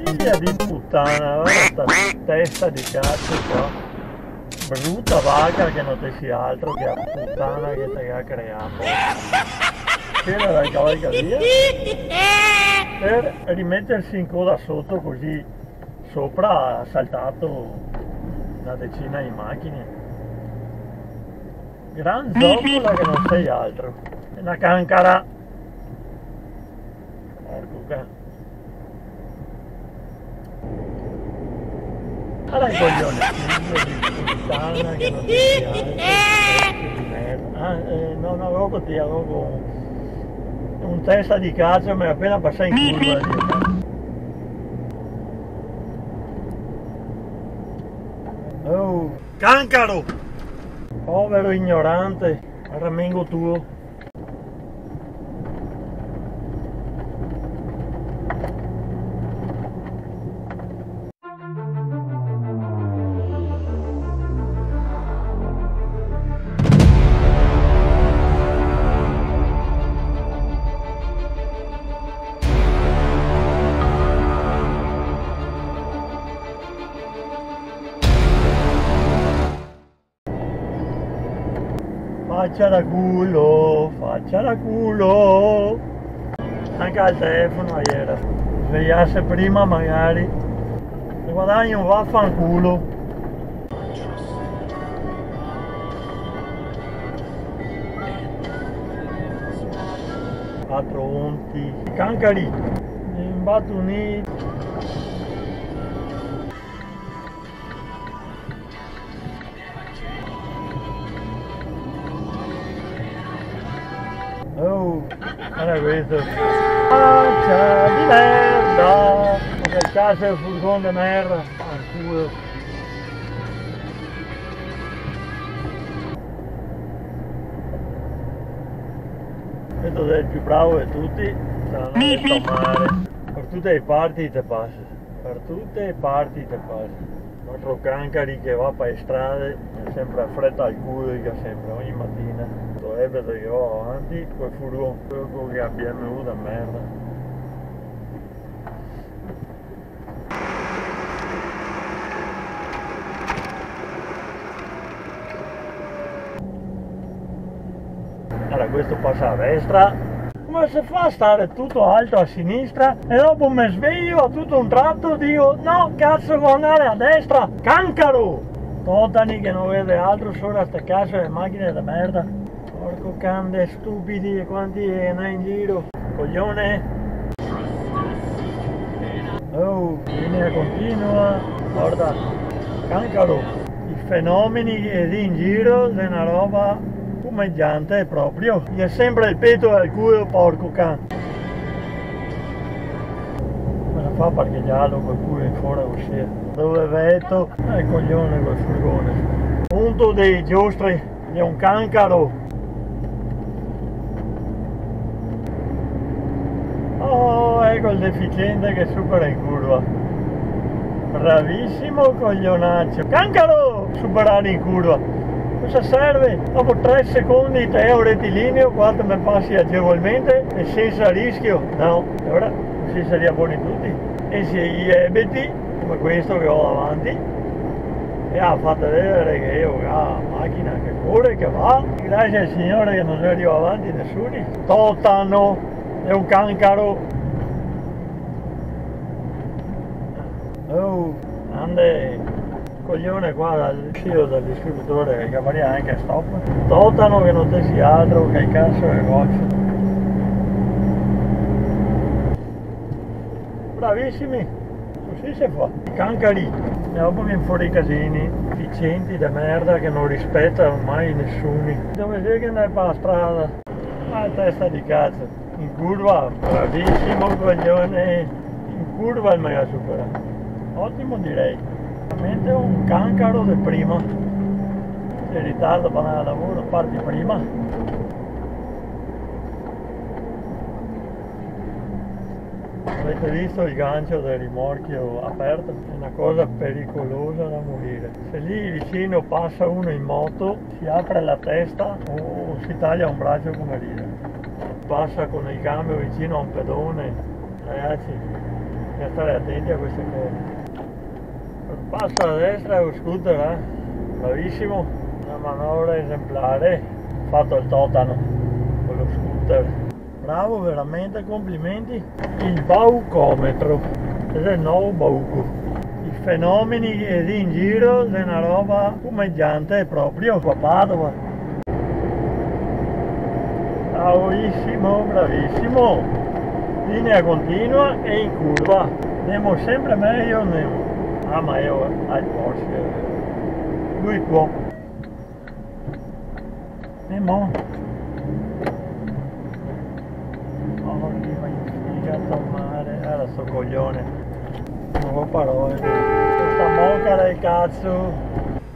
Figlia di puttana, guarda sta testa di cazzo qua. Brutta vaca che non te sia altro che la puttana che te ha creato. C'era la cavalcavia per rimettersi in coda sotto, così sopra ha saltato una decina di macchine. Gran zoccola che non sei altro. È una cancara. Porco cane. Allora il coglione, figlio di puttana che non ti sia altro, di merda. No, avevo così, avevo un testa di cazzo, mi è appena passato in curva. Oh, cancaro! Povero ignorante, ramengo tuo. Faccia da culo, faccia da culo. Anche al telefono ieri. Svegliasse prima magari. Se guadagni un vaffanculo. Patronti. Cancari. Imbattuniti. Oh, guarda questo. Faccia di merda! Ma che cazzo è il furgone di merda? Fanculo. Questo è il più bravo di tutti, sarà detto male. Per tutte le parti te passa. Per tutte le parti te passa. Il nostro cancari che va per le strade è sempre a fretta al culo, dica sempre, ogni mattina. Vedo che ho avanti quel furgone, quello che ha BMW da merda. Allora questo passa a destra, come si fa a stare tutto alto a sinistra e dopo mi sveglio a tutto un tratto dico no cazzo devo andare a destra, cancaro! Totani che non vede altro solo a ste cazzo le macchine da merda. Porco cande stupidi e quanti ne in giro. Coglione. Oh, linea continua. Guarda, cancaro. I fenomeni lì in giro è una roba fumeggiante proprio. Gli è sempre il petto al culo, porco can. Me la fa parcheggiarlo col culo in fuori uscire. Dove vedo? Coglione quel furgone. Punto dei giostri. È un cancaro. Oh, ecco il deficiente che supera in curva. Bravissimo coglionaccio. Cancaro! Superare in curva. Cosa serve? Dopo 3 secondi te ho rettilineo, quanto mi passi agevolmente e senza rischio. No, e ora si sarebbe buoni tutti. E se gli ebeti, come questo che ho davanti, e ha fatto vedere che io ho una macchina che corre, che va. Grazie al Signore che non arriva avanti nessuno. Totano! È un cancaro. Oh, ande coglione qua dal uscito dal distributore che varia anche a stop. Totano che non te sia altro che il cazzo è goccio. Bravissimi, così si fa. Cancari, e dopo viene fuori i casini, efficienti da merda che non rispettano mai nessuno. Dove sei che andai per la strada? Ah, testa di cazzo. In curva, bravissimo coglione, in curva il mega supera. Ottimo direi. Veramente un cancaro di prima. Sei in ritardo per andare a lavoro, parti prima. Avete visto il gancio del rimorchio aperto? È una cosa pericolosa da morire. Se lì vicino passa uno in moto, si apre la testa o si taglia un braccio come dire. Passa con il cambio vicino a un pedone, ragazzi, bisogna stare attenti a queste cose. Passo a destra è lo scooter, bravissimo, una manovra esemplare, ho fatto il totano con lo scooter, bravo, veramente, complimenti. Il baucometro, questo è il nuovo bauco, i fenomeni che lì in giro è una roba fumeggiante proprio qua a Padova. Bravissimo, bravissimo, linea continua e in curva, andiamo sempre meglio, ma io al Porsche, lui può. E mo? Oh, che va in figa a mare, era sto coglione. Non ho parole. Questa moca del cazzo.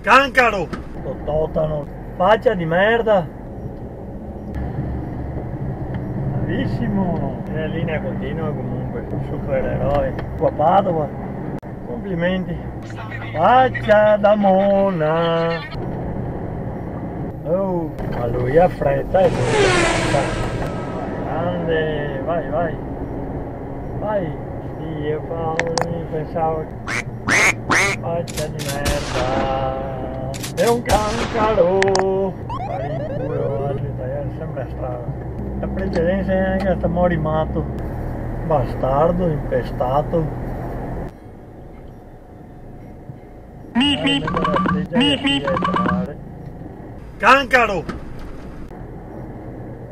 Cancaro! Sto totano. Faccia di merda. Bravissimo. È linea continua comunque. Supereroe. Qua a Padova. Complimenti. Faccia da mona. Oh, ma lui ha fretta e grande, vai, vai, vai. Dio Paolo, pensavo, faccia di merda, è un cancaro. Fare in culo, sembra strano. La precedenza è anche sta morimato, bastardo, impestato. Cancaro!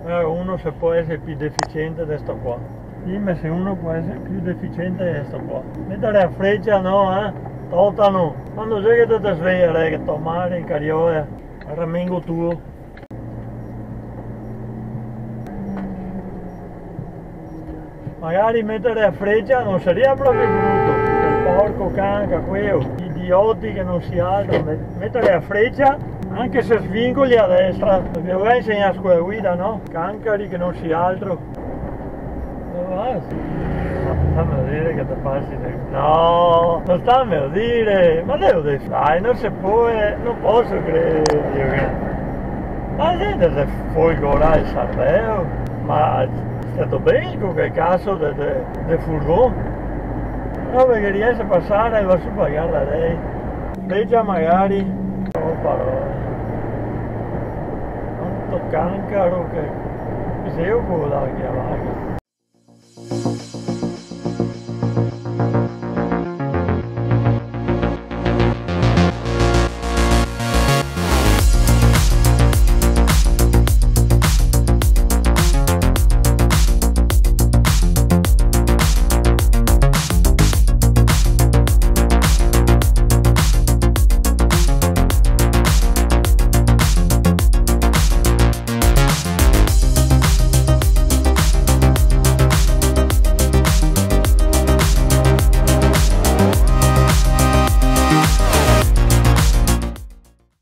Uno se può essere più deficiente di sto qua. Dimmi se uno può essere più deficiente di sto qua. Mettere a freccia no, totano. Quando sei che ti svegli che tomare in cariola, il ramengo tuo. Magari mettere a freccia non sarebbe proprio brutto. Il porco canca, quello. Idioti che non si alzano. Mettere a freccia anche se svingoli a destra, perché vorrei insegnare a scuola guida, no? Cancari che non si altro. Dove vai? Ma stammi a dire che ti passi del... No, non stammi a dire, ma devo dire, dai, non si può, non posso credere. Ma gente se folgora il cervello, ma è stato bene con quel caso del furgone? No, perché riesce a passare e va su a pagare a lei. Leggia magari. Oh, parole. Tanto cancaro che se io può dare che avanti.